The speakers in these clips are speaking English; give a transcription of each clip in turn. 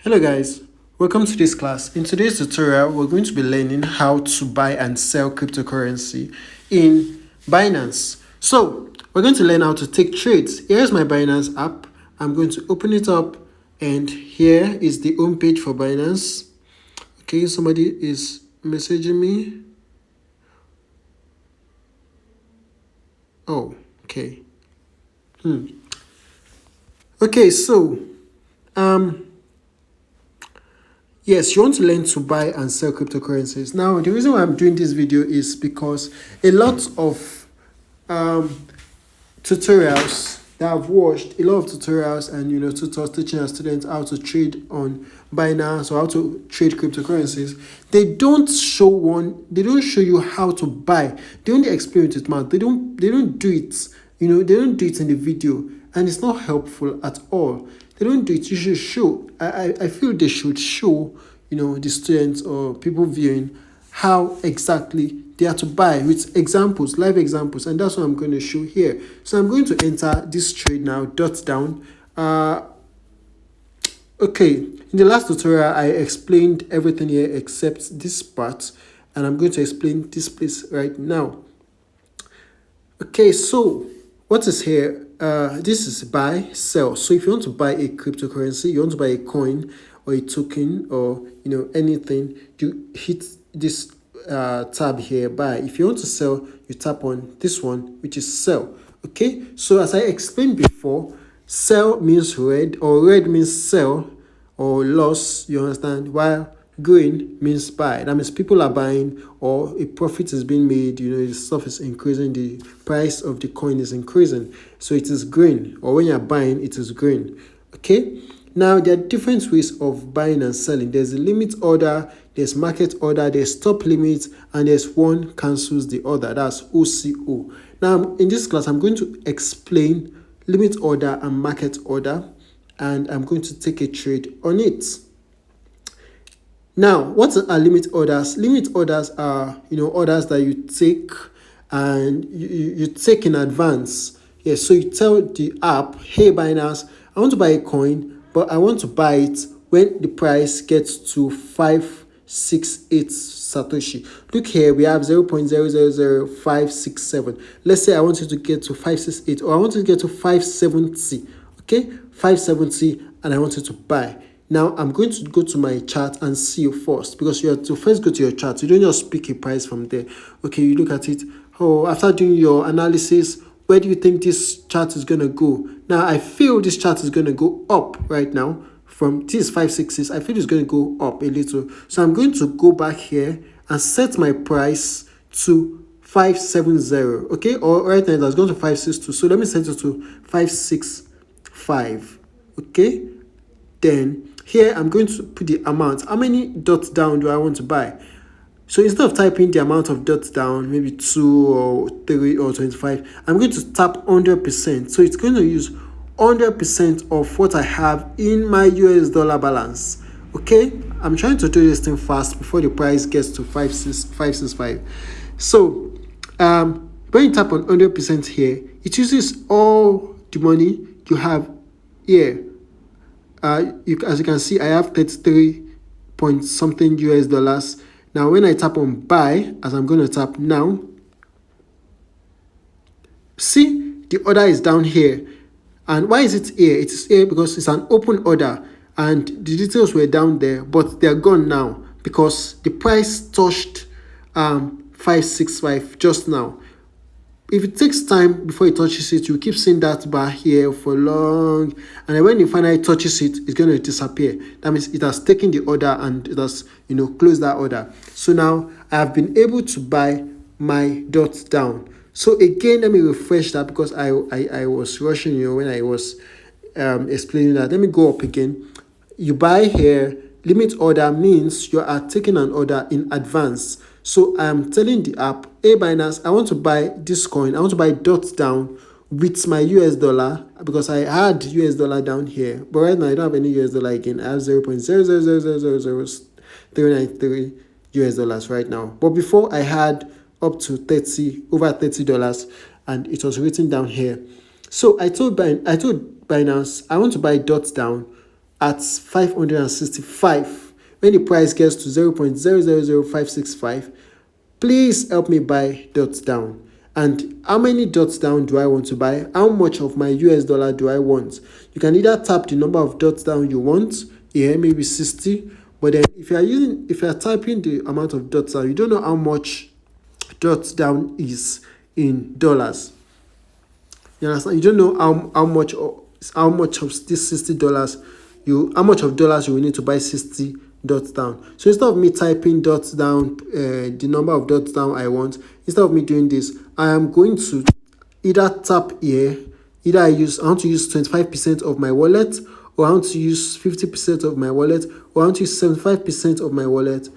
Hello guys, welcome to this class. In today's tutorial, we're going to be learning how to buy and sell cryptocurrency in Binance. So, we're going to learn how to take trades. Here's my Binance app. I'm going to open it up and here is the home page for Binance. Okay, somebody is messaging me. Oh, okay. Okay, so yes, you want to learn to buy and sell cryptocurrencies. Now, the reason why I'm doing this video is because a lot of tutorials that I've watched, a lot of tutorials and tutors teaching our students how to trade on Binance or how to trade cryptocurrencies, they don't show you how to buy. They only explain it with mouth. They don't do it. They don't do it in the video, and it's not helpful at all. They don't do it. You should show. I feel they should show the students or people viewing how exactly they are to buy with examples, live examples, and that's what I'm going to show here. So I'm going to enter this trade now, dot down. Okay, in the last tutorial I explained everything here except this part, and I'm going to explain this place right now. Okay, so what is here? This is buy, sell. So if you want to buy a cryptocurrency, you want to buy a coin or a token or anything, you hit this tab here, buy. If you want to sell, you tap on this one, which is sell. Okay, so as I explained before, sell means red, or red means sell or loss, you understand, while green means buy. That means people are buying or a profit is being made, the stuff is increasing, the price of the coin is increasing, so it is green, or when you're buying it is green. Okay, now there are different ways of buying and selling. There's a limit order, there's market order, there's stop limit, and there's one cancels the other. That's OCO. Now in this class I'm going to explain limit order and market order, and I'm going to take a trade on it. Now, what are limit orders? Limit orders are, orders that you take and you take in advance. Yes, so you tell the app, hey Binance, I want to buy a coin, but I want to buy it when the price gets to 568 Satoshi. Look here, we have 0.000567. Let's say I want you to get to 568, or I want to get to 570. Okay, 570, and I want you to buy. Now, I'm going to go to my chart and see you first, because you have to first go to your chart. You don't just pick a price from there. Okay, you look at it. Oh, after doing your analysis, where do you think this chart is going to go? Now, I feel this chart is going to go up right now. From this 566, I feel it's going to go up a little. So I'm going to go back here and set my price to 570. Okay, or right now it's going to 562. So let me set it to 565. Okay, then here I'm going to put the amount. How many dots down do I want to buy? So instead of typing the amount of dots down, maybe 2 or 3 or 25, I'm going to tap 100%. So it's going to use 100% of what I have in my US dollar balance. Okay, I'm trying to do this thing fast before the price gets to 565. So when you tap on 100% here, it uses all the money you have here. As you can see, I have 33 point something US dollars. Now when I tap on buy, as I'm going to tap now, see the order is down here. And why is it here? It is here because it's an open order and the details were down there, but they're gone now because the price touched 565 just now. If it takes time before it touches it, you keep seeing that bar here for long, and then when it finally touches it, it's going to disappear. That means it has taken the order and it has closed that order. So now I have been able to buy my dots down. So again, let me refresh that because I was rushing when I was explaining that. Let me go up again. You buy here. Limit order means you are taking an order in advance. So I'm telling the app, hey Binance, I want to buy this coin. I want to buy dots down with my US dollar because I had US dollar down here. But right now I don't have any US dollar again. I have 0.0000393 US dollars right now. But before I had up to over $30, and it was written down here. So I told Binance I want to buy dots down at 565. When the price gets to 0.000565, please help me buy dots down. And how many dots down do I want to buy? How much of my US dollar do I want? You can either tap the number of dots down you want here, maybe 60. But then if you are typing the amount of dots down, you don't know how much dots down is in dollars. You understand? You don't know how much of this $60 how much of dollars you will need to buy 60 dots down. So instead of me typing dots down, the number of dots down I want, instead of me doing this, I am going to either tap here, I want to use 25% of my wallet, or I want to use 50% of my wallet, or I want to use 75% of my wallet,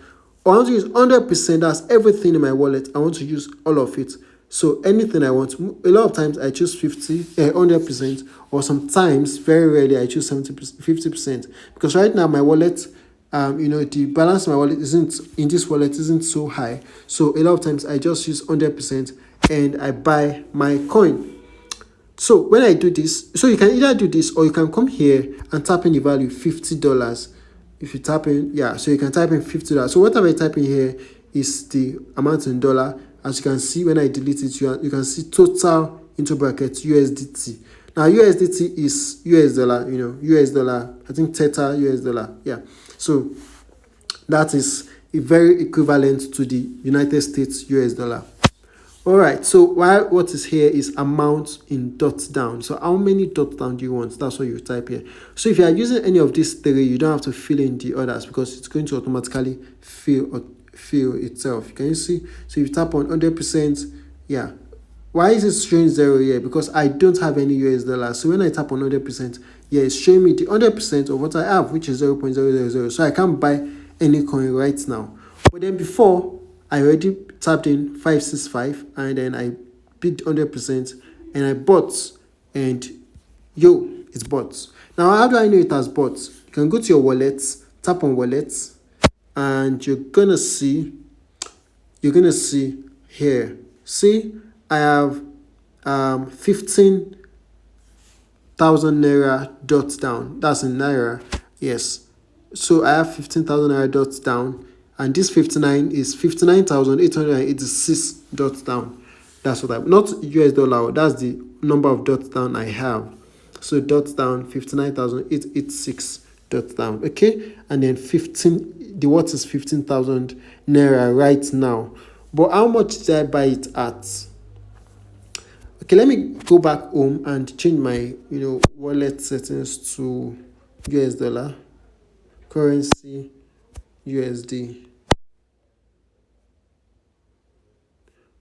or I want to use 100%. That's everything in my wallet. I want to use all of it. So anything I want. A lot of times I choose 100%, or sometimes, very rarely, I choose 50%. Because right now my wallet, the balance of my wallet isn't so high. So a lot of times I just use 100% and I buy my coin. So when I do this, so you can either do this, or you can come here and type in the value $50. If you type in, so you can type in $50. So whatever I type in here is the amount in dollar. As you can see, when I delete it, you can see total into brackets USDT. Now USDT is US dollar, US dollar. I think Theta US dollar. Yeah. So that is very equivalent to the United States US dollar. All right, so what is here is amount in dots down. So how many dots down do you want? That's what you type here. So if you are using any of these three, you don't have to fill in the others, because it's going to automatically fill itself. Can you see? So if you tap on 100%, why is it showing 0 here? Because I don't have any US dollars. So when I tap on 100%, it's showing me the 100% of what I have, which is 0.000. So I can't buy any coin right now. But then before, I already tapped in 565, and then I picked 100% and I bought, and it's bought. Now how do I know it has bought? You can go to your wallets, tap on wallets, and you're gonna see here. See, I have 15,000 naira dots down. That's in naira. Yes. So I have 15,000 naira dots down. And this 59 is 59,886 dots down. That's what not US dollar. That's the number of dots down I have. So dots down 59,886 dots down. Okay, and then the what is 15,000 naira right now. But how much did I buy it at? Okay, let me go back home and change my wallet settings to US dollar, currency USD.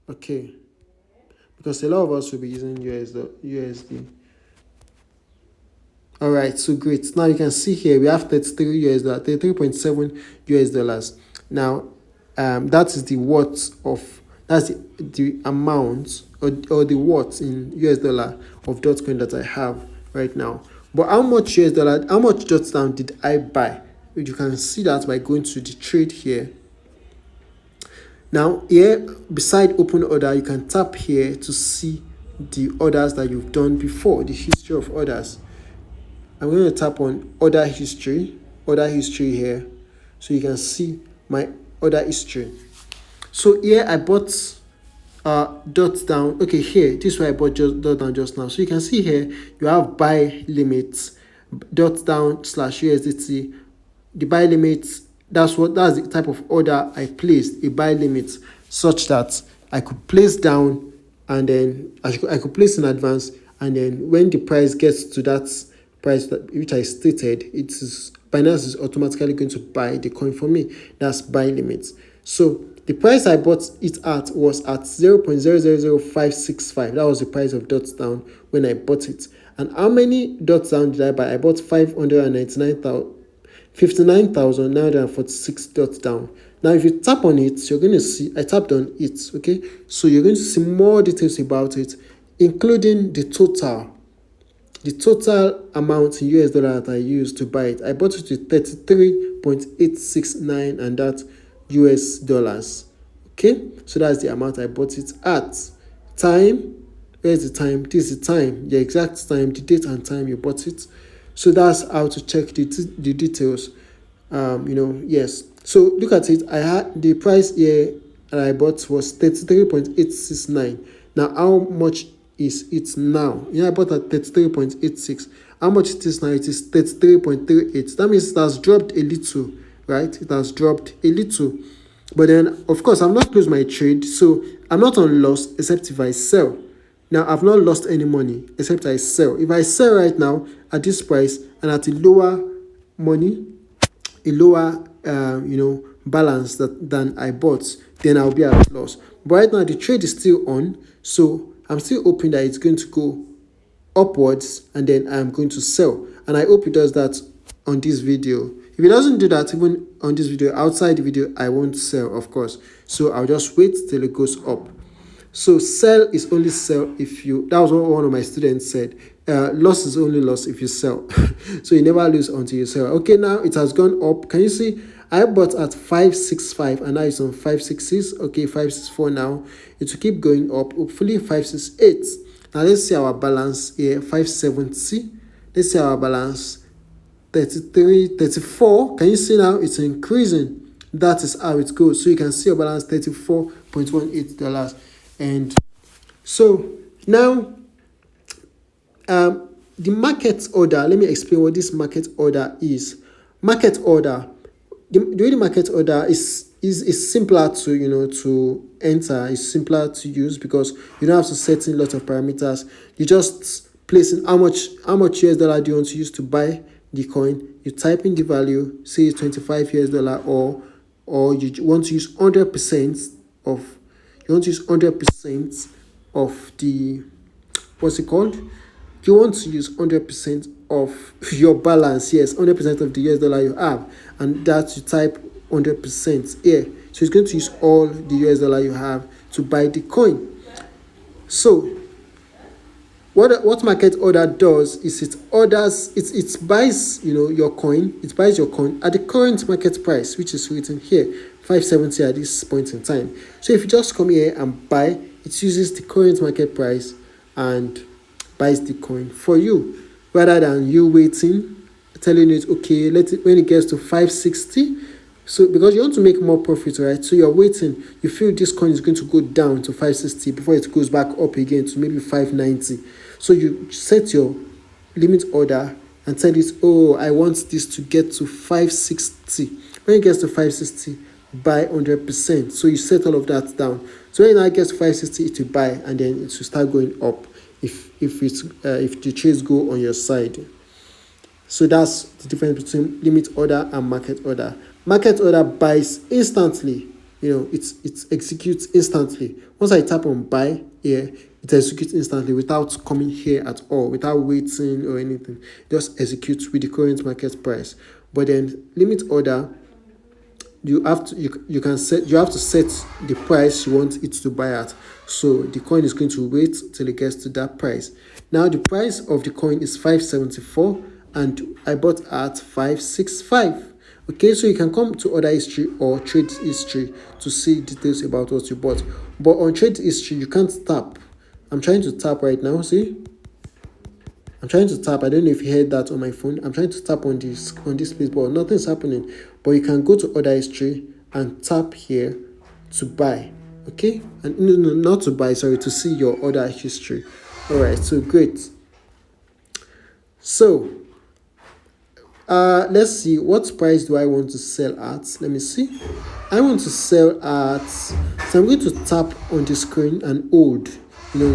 Okay, because a lot of us will be using USD. All right, so great. Now you can see here we have 33 US dollar, 33.7 US dollars. Now, that is the that's the amount or the worth in US dollar of Dogecoin that I have right now. But how much dots down did I buy? You can see that by going to the trade here. Now here, beside open order, you can tap here to see the orders that you've done before, the history of orders. I'm going to tap on order history here, so you can see my order history. So here I bought dots down. Okay, here, this is where I bought dot down just now. So you can see here you have buy limits, dots down / USDT. The buy limits, that's the type of order I placed, a buy limit, such that I could place down, and then I could place in advance, and then when the price gets to that price which I stated, Binance is automatically going to buy the coin for me. That's buy limits. So the price I bought it at was at 0.000565. That was the price of dots down when I bought it. And how many dots down did I buy? I bought 59,946 dots down. Now, if you tap on it, you're going to see, I tapped on it, okay? So you're going to see more details about it, including the total amount in US dollar that I used to buy it. I bought it with 33.869, and that US dollars. Okay, so that's the amount I bought it at. Time, where's the time? This is the time, the exact time, the date and time you bought it. So that's how to check the details. Yes. So look at it. I had the price here that I bought was 33.869. Now, how much is it now? I bought at 33.86. How much it is now? It is 33.38. That means it has dropped a little, right? It has dropped a little. But then, of course, I've not closed my trade, so I'm not on loss except if I sell. Now, I've not lost any money except I sell. If I sell right now at this price and at a lower money, a lower balance than I bought, then I'll be at loss. But right now the trade is still on, so I'm still hoping that it's going to go upwards and then I'm going to sell. And I hope it does that on this video. If it doesn't do that even on this video, outside the video, I won't sell, of course. So I'll just wait till it goes up. So sell is only sell if you, that was what one of my students said. Loss is only loss if you sell. So you never lose until you sell. Okay, now it has gone up. Can you see? I bought at 565 and now it's on 566. Okay, 564 now. It will keep going up. Hopefully 568. Now let's see our balance here. 570. Let's see our balance. 33, 34. Can you see now? It's increasing. That is how it goes. So you can see your balance $34.18. And so now the market order, let me explain what this market order is. Market order, the way the market order is simpler to to enter. It's simpler to use because you don't have to set in a lot of parameters. You just place in how much US dollar do you want to use to buy the coin. You type in the value, say it's 25 US dollar, or you want to use 100% of, you want to use 100% of the, what's it called? You want to use 100% of your balance. Yes, 100% of the US dollar you have, and that you type 100% here. So it's going to use all the US dollar you have to buy the coin. So what market order does is it buys your coin. It buys your coin at the current market price, which is written here, 570 at this point in time. So if you just come here and buy, it uses the current market price and buys the coin for you, rather than you waiting, telling it, okay, when it gets to 560. So because you want to make more profit, right? So you're waiting, you feel this coin is going to go down to 560 before it goes back up again to maybe 590. So you set your limit order and tell it, oh, I want this to get to 560. When it gets to 560, buy 100%. So you set all of that down. So when it gets to 560, it will buy, and then it will start going up if the trades go on your side. So that's the difference between limit order and market order. Market order buys instantly. It executes instantly. Once I tap on buy here, it executes instantly without coming here at all, without waiting or anything. It just executes with the current market price. But then limit order, you have to set the price you want it to buy at. So the coin is going to wait till it gets to that price. Now the price of the coin is 574 and I bought at 565. Okay, so you can come to order history or trade history to see details about what you bought. But on trade history, you can't tap. I'm trying to tap right now, see? I'm trying to tap. I don't know if you heard that on my phone. I'm trying to tap on this place, but nothing's happening. But you can go to order history and tap here to buy. Okay? And no, not to buy, sorry, to see your order history. Alright, so great. So let's see, what price do I want to sell at? Let me see. I want to sell at, so I'm going to tap on the screen and hold.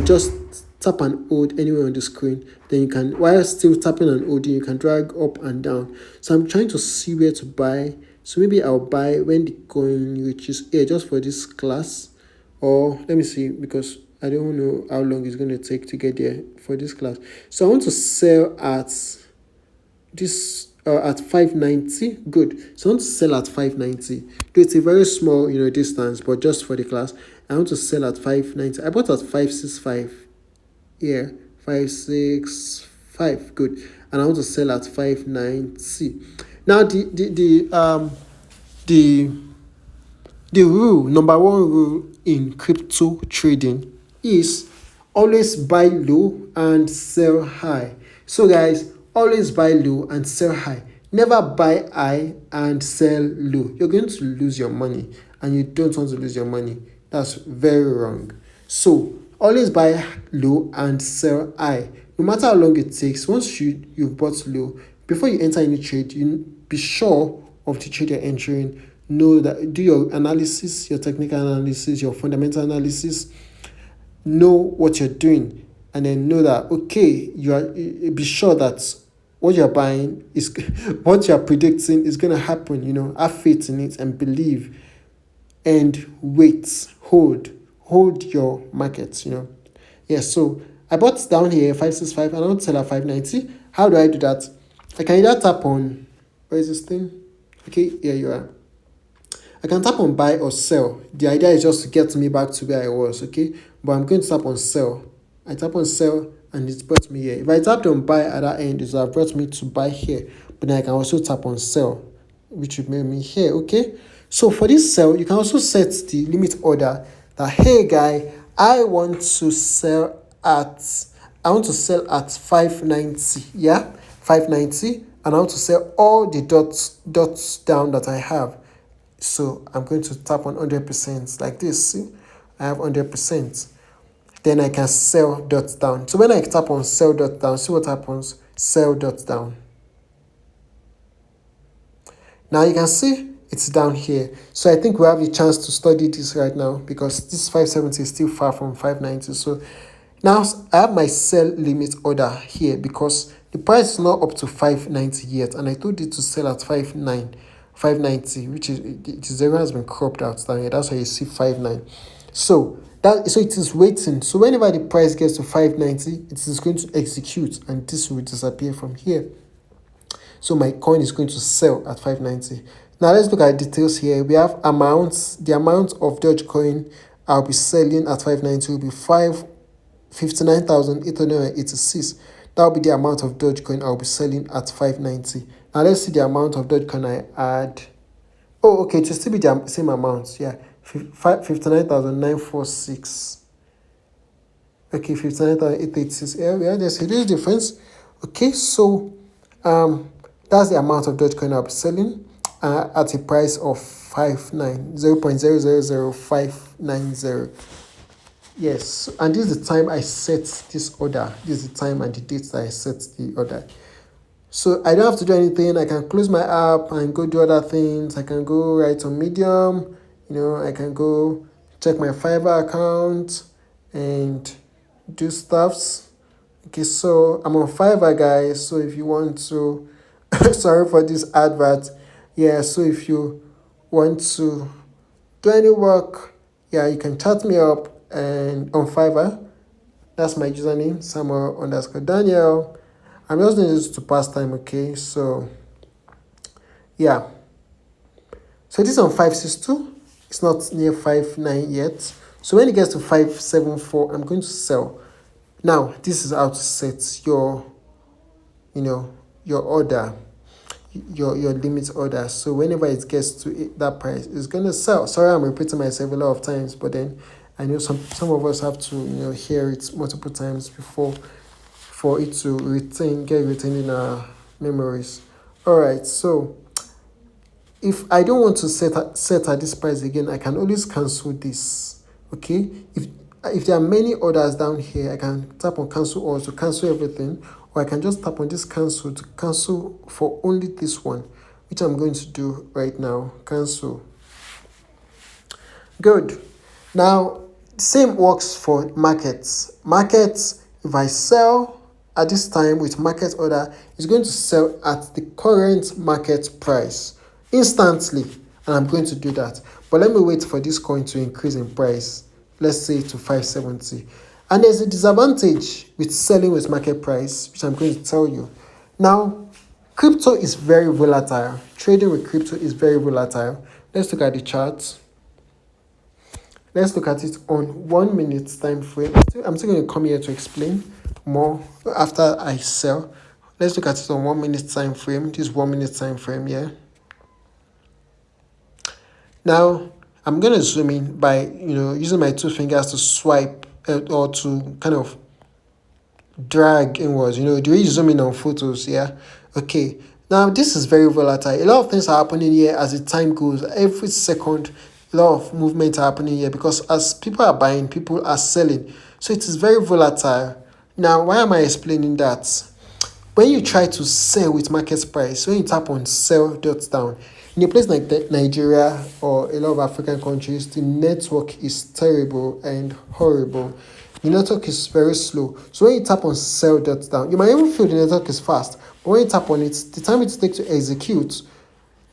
Just tap and hold anywhere on the screen. Then you can, while still tapping and holding, you can drag up and down. So I'm trying to see where to buy. So maybe I'll buy when the coin reaches here, just for this class. Or let me see, because I don't know how long it's going to take to get there for this class. So I want to sell at this at 590. Good. So I want to sell at 590. It's a very small distance, but just for the class, I want to sell at 590. I bought at 565 here. 565. Good. And I want to sell at 590. Now the rule, number one rule in crypto trading is always buy low and sell high. So guys, always buy low and sell high. Never buy high and sell low. You're going to lose your money, and you don't want to lose your money. That's very wrong. So always buy low and sell high. No matter how long it takes, once you've bought low, before you enter any trade, you be sure of the trade you're entering. Know that, do your analysis, your technical analysis, your fundamental analysis. Know what you're doing, and then know that, okay, be sure that what you're buying is what you're predicting is going to happen. Have faith in it and believe, and wait, hold your markets. So I bought down here 565 and I want to sell at 590. How do I do that? I can either tap on, where is this thing? Okay, here you are. I can tap on buy or sell. The idea is just to get me back to where I was, okay? But I'm going to tap on sell. I tap on sell and it's brought me here. If I tap on buy at that end, it will have brought me to buy here. But then I can also tap on sell, which would make me here, okay? So for this sell, you can also set the limit order that, hey guy, I want to sell at 590, yeah? 590, and I want to sell all the dots down that I have. So I'm going to tap on 100% like this. See, I have 100%. Then I can sell dots down. So when I tap on sell dot down, see what happens? Sell dots down. Now you can see it's down here. So I think we have a chance to study this right now, because this 570 is still far from 590. So now I have my sell limit order here, because the price is not up to 590 yet, and I told it to sell at 590, which is, the zero has been cropped out down here. That's why you see 59. So it is waiting. So whenever the price gets to 590, it is going to execute, and this will disappear from here. So my coin is going to sell at 590. Now let's look at details here. We have amounts. The amount of Dogecoin I'll be selling at 590 will be 59,886. That will be the amount of Dogecoin I'll be selling at 590. Now let's see the amount of Dogecoin I add. Oh, okay, it will still be the same amount. Yeah, 59,946. Okay, 59,886. Yeah, there's a huge difference. Okay, so that's the amount of Dogecoin I'll be selling at a price of 0.000590. Yes, and this is the time I set this order. This is the time and the date that I set the order. So I don't have to do anything. I can close my app and go do other things. I can go write on Medium. I can go check my Fiverr account and do stuffs. Okay, so I'm on Fiverr, guys. So if you want to, sorry for this advert. Yeah, so if you want to do any work, yeah, you can chat me up and on Fiverr. That's my username, Samuel_Daniel. I'm just doing this to pass time, okay? So, yeah. So this is on 562. It's not near 59 yet. So when it gets to 574, I'm going to sell. Now, this is how to set your order, your limit order. So whenever it gets to that price, it's going to sell. Sorry, I'm repeating myself a lot of times, but then I know some of us have to hear it multiple times for it to get retained in our memories. All right, so if I don't want to set at this price again, I can always cancel this. Okay, if there are many orders down here, I can tap on cancel all to cancel everything, or I can just tap on this cancel to cancel for only this one, which I'm going to do right now. Cancel. Good. Now, same works for markets. Markets, if I sell at this time with market order, it's going to sell at the current market price instantly, and I'm going to do that. But let me wait for this coin to increase in price, let's say to 570. And there's a disadvantage with selling with market price, which I'm going to tell you. Now, crypto is very volatile. Trading with crypto is very volatile. Let's look at the charts. Let's look at it on 1 minute time frame. I'm still going to come here to explain more after I sell. Let's look at it on 1 minute time frame. This 1 minute time frame here. Now I'm going to zoom in by using my two fingers to swipe or to kind of drag inwards, the way you zoom in on photos, yeah. Okay, now this is very volatile. A lot of things are happening here as the time goes. Every second, a lot of movements are happening here because as people are buying, people are selling. So it is very volatile. Now, why am I explaining that? When you try to sell with market price, when you tap on sell dot down, in a place like Nigeria or a lot of African countries, the network is terrible and horrible. The network is very slow. So when you tap on sell dot down, you might even feel the network is fast. But when you tap on it, the time it takes to execute,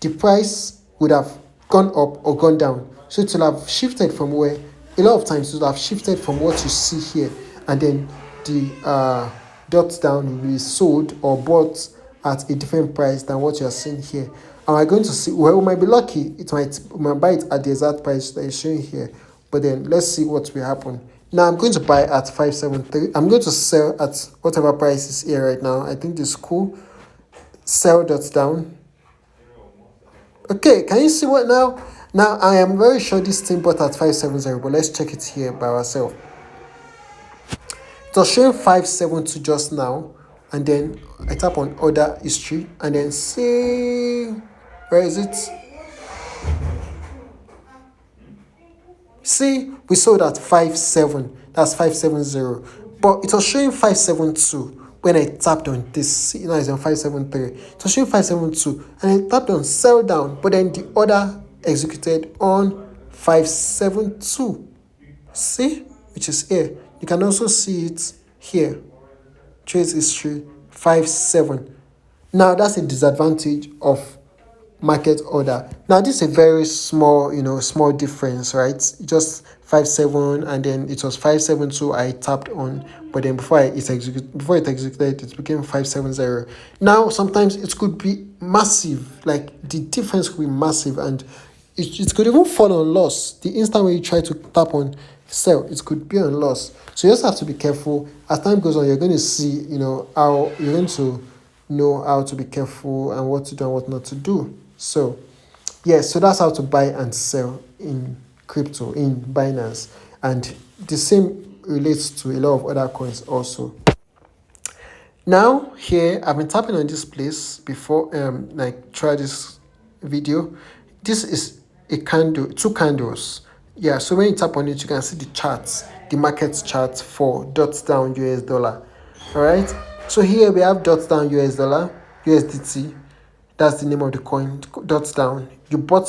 the price would have gone up or gone down. So it will have shifted from where, a lot of times it will have shifted from what you see here, and then the dot down will be sold or bought at a different price than what you are seeing here. Am I going to see? Well, we might be lucky. We might buy it at the exact price that is showing here. But then let's see what will happen. Now I'm going to buy at 573. I'm going to sell at whatever price is here right now. I think this is cool. Sell dot down. Okay, can you see what now? Now I am very sure this thing bought at 570, but let's check it here by ourselves. It was showing 572 just now, and then I tap on order history and then see where is it? See, we sold at 57. That's 570, but it was showing 572 when I tapped on this. See, now it's on 573. It was showing 572, and I tapped on sell down, but then the order executed on 572. See, which is here. You can also see it here. Trade history 57. Now that's a disadvantage of market order. Now this is a very small, small difference, right? Just 57, and then it was 572 I tapped on, but then before it executed, it became 570. Now sometimes it could be massive, like the difference could be massive, and it could even fall on loss. The instant when you try to tap on sell, it could be on loss. So you just have to be careful. As time goes on, you're going to see, how you're going to know how to be careful and what to do and what not to do. So, yes, so that's how to buy and sell in crypto, in Binance. And the same relates to a lot of other coins also. Now, here, I've been tapping on this place before, try this video. This is a candle, 2 candles. Yeah, so when you tap on it, you can see the charts, the market chart for dot down US dollar. All right. So here we have dot down US dollar, USDT. That's the name of the coin, dot down. I bought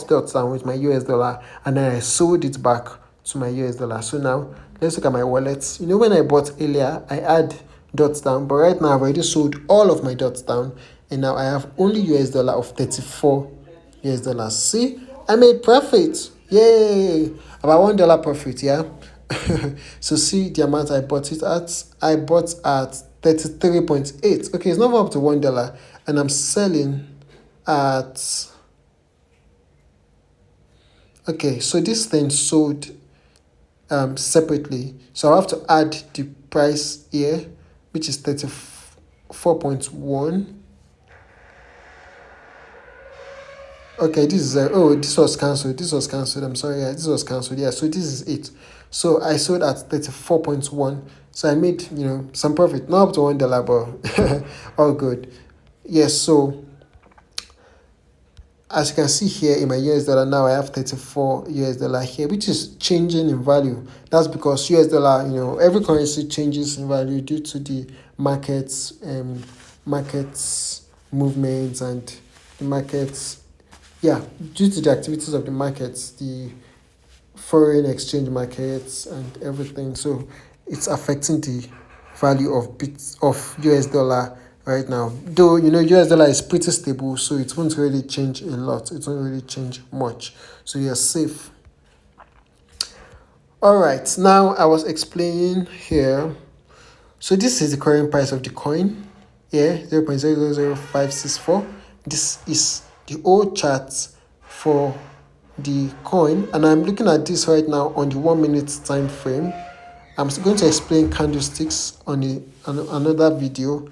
dot down with my US dollar, and then I sold it back to my US dollar. So now let's look at my wallets. When I bought earlier, I had dot down, but right now I've already sold all of my dots down, and now I have only US dollar of 34 US dollars. See, I made profit. Yay! About $1 profit, yeah. So see the amount I bought it at. I bought at 33.8. Okay, it's not up to $1, and I'm selling at. Okay, so this thing sold separately. So I have to add the price here, which is 34.1. Okay, this is this was cancelled. I'm sorry, yeah, this was cancelled. Yeah, so this is it. So I sold at 34.1. So I made some profit, not up to $1, but all good. Yes, so as you can see here in my US dollar, now I have 34 US dollar here, which is changing in value. That's because US dollar, every currency changes in value due to the markets movements and the markets. Yeah, due to the activities of the markets, the foreign exchange markets and everything. So it's affecting the value of US dollar right now. Though, US dollar is pretty stable, so it won't really change a lot. It won't really change much. So you're safe. All right, now I was explaining here. So this is the current price of the coin. Yeah, 0.000564. This is the old chart for the coin, and I'm looking at this right now on the 1 minute time frame. I'm going to explain candlesticks on another video.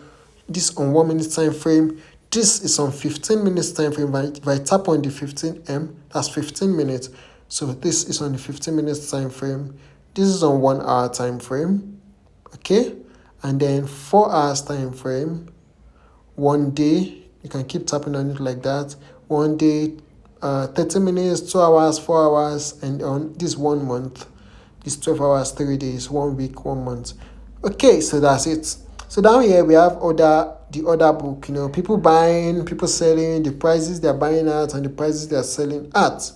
This on 1 minute time frame. This is on 15 minutes time frame. If I tap on the 15M, that's 15 minutes. So this is on the 15 minutes time frame. This is on 1 hour time frame. Okay, and then 4 hours time frame, 1 day, you can keep tapping on it like that. 1 day, 30 minutes, 2 hours, 4 hours, and on this 1 month, this 12 hours, 3 days, 1 week, 1 month. Okay, so that's it. So down here we have the order book, people buying, people selling, the prices they're buying at and the prices they're selling at.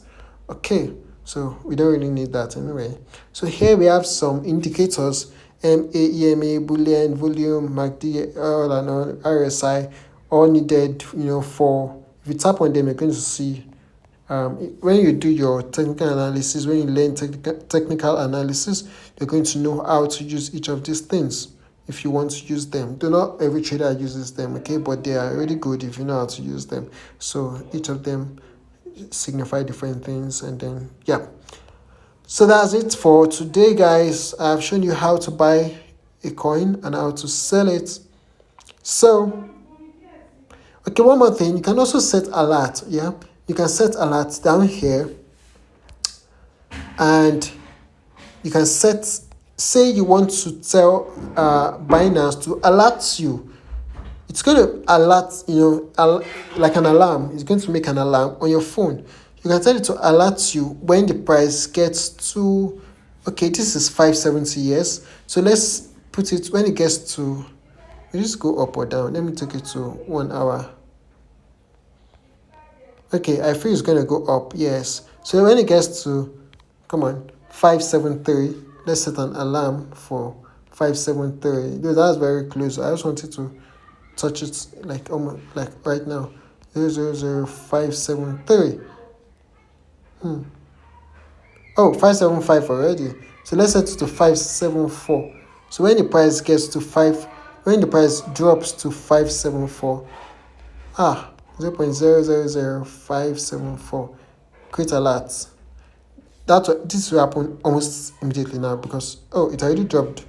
Okay, so we don't really need that anyway. So here we have some indicators: MA, EMA, Boolean, volume, MACD, all and all, RSI, all needed, for, if you tap on them, you're going to see, when you do your technical analysis, when you learn technical analysis, you're going to know how to use each of these things if you want to use them. Do not every trader uses them, okay, but they are really good if you know how to use them. So each of them signify different things, and then yeah. So that's it for today, guys. I've shown you how to buy a coin and how to sell it. So okay, one more thing, you can also set alert. Yeah, you can set alerts down here, and you can say you want to tell Binance to alert you. It's going to alert, like an alarm. It's going to make an alarm on your phone. You can tell it to alert you when the price gets to, okay, this is 570 years. So let's put it, when it gets to, we just go up or down. Let me take it to 1 hour. Okay, I feel it's going to go up, yes. So when it gets to, come on, 573, let's set an alarm for 573. That's very close. I just wanted to touch it like almost like right now. 000573. Oh, 575 already. So let's set it to 574. So when the price gets to when the price drops to 574, 0.000574, create alert. This will happen almost immediately now because it already dropped.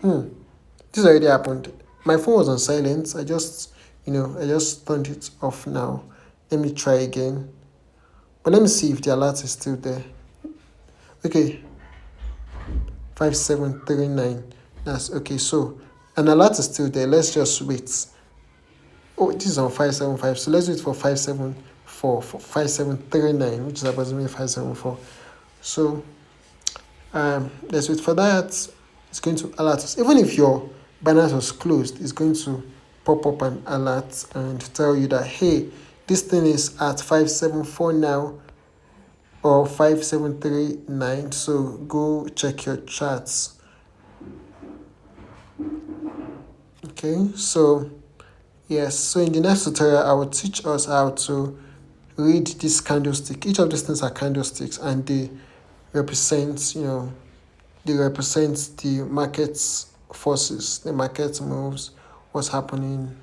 This already happened. My phone was on silent. I just turned it off now. Let me try again. But let me see if the alert is still there. Okay. 5739. That's okay. So an alert is still there. Let's just wait. Oh, this is on 575. So let's wait for 574, for 5739, which is approximately 574. So let's wait for that. It's going to alert us. Even if your Binance was closed, it's going to pop up an alert and tell you that, hey, this thing is at 574 now, or 5739. So go check your charts. Okay, so yes, so in the next tutorial, I will teach us how to read this candlestick. Each of these things are candlesticks, and they represent, the market's forces, the market moves, what's happening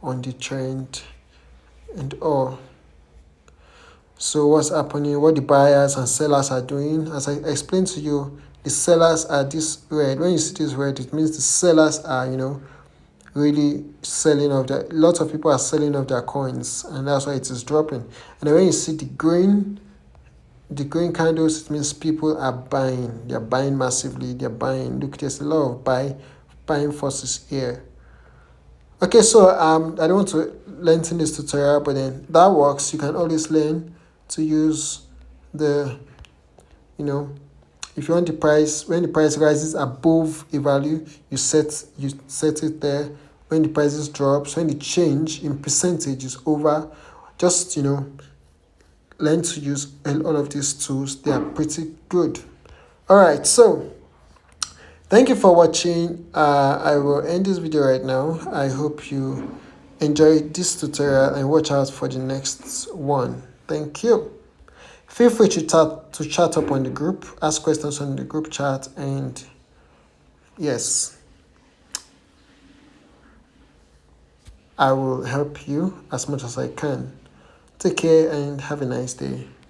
on the trend, and all. So what's happening, what the buyers and sellers are doing. As I explained to you, the sellers are this red. When you see this red, it means the sellers are, really selling off their, lots of people are selling off their coins, and that's why it is dropping. And then when you see the green candles, it means people are buying. They're buying massively. They're buying. Look, there's a lot of buying forces here. Okay, so I don't want to lengthen this tutorial, but then that works. You can always learn to use the, if you want the price, when the price rises above a value, you set it there. When the prices drops, when the change in percentage is over, just learn to use all of these tools. They are pretty good. All right, so thank you for watching. I will end this video right now. I hope you enjoyed this tutorial and watch out for the next one. Thank you. Feel free to chat up on the group, ask questions on the group chat, and yes, I will help you as much as I can. Take care and have a nice day.